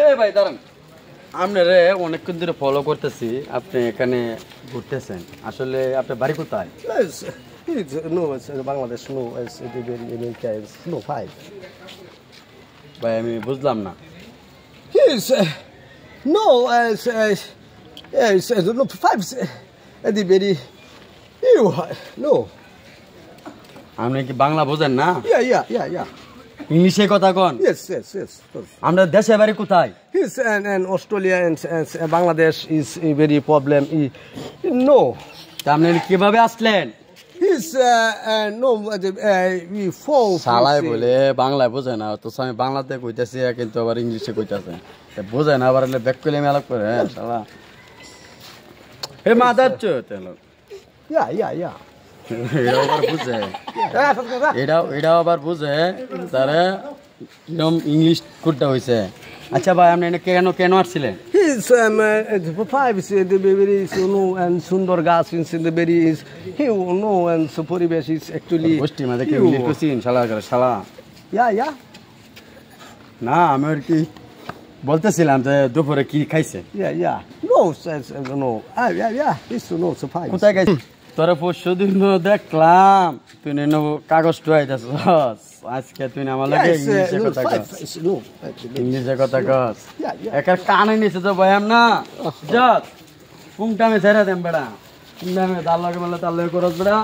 এই ভাই দাঁড়ান, আপনারে অনেকক্ষণ ধরে ফলো করতেছি, আপনি এখানে ঘুরতেছেন, আসলে আপনার বাড়ি কোথায়? No, it's Bangladesh. No, it's in India. It's no 5. ভাই আমি বুঝলাম না। Yes, no, yes, no 5. The very you no. আপনি কি বাংলা বোঝেন না? Yeah. ইংলিশে কথা কন? Yes. আমরা দেশে বাড়ি কোথায়? Yes, and Australia and Bangladesh is a very problem. No. তা আপনি কিভাবে আসলেন? He's no we fall. শালায় বলে বাংলায় বোঝে না, তো আমি বাংলাতে কইতাছি কিন্তু আবার ইংলিশে কইতাছে, বোঝে না আবার ব্যাক করলে মেলা করে শালা। হে মাদার চোত এলো। Yeah. এটাও আবার বুঝে, এটাও আবার বুঝে তারা এরকম ইংলিশ কোডটা হয়েছে। আচ্ছা ভাই আপনি কেন আসছিলেন? He's 5 is the very no and Sundar gas in the very is he no and so poribesh is actually গোষ্ঠী মাঝে কেউ ইংলিশ কইছিন শালা করে শালা। Yeah. না আমি আর কি বলতেছিলাম যে দুপুরে কি খাইছে? Yeah. No, says no. Yeah. It's no so 5. কোথায় গেছি? তোরা পরশু দিন দেখলাম তুই কাগজ টুয়াইতেছ, আজকে তুই আমার লাগে ইংলিশে কথা কস। ইংলিশে কথা কস একার কানে নিচে তো বয়াম না যত কুমটা আমি ছেড়ে দেম বেড়া, কুমটা আমি তার লাগে বলে তার লাগে করস বেড়া।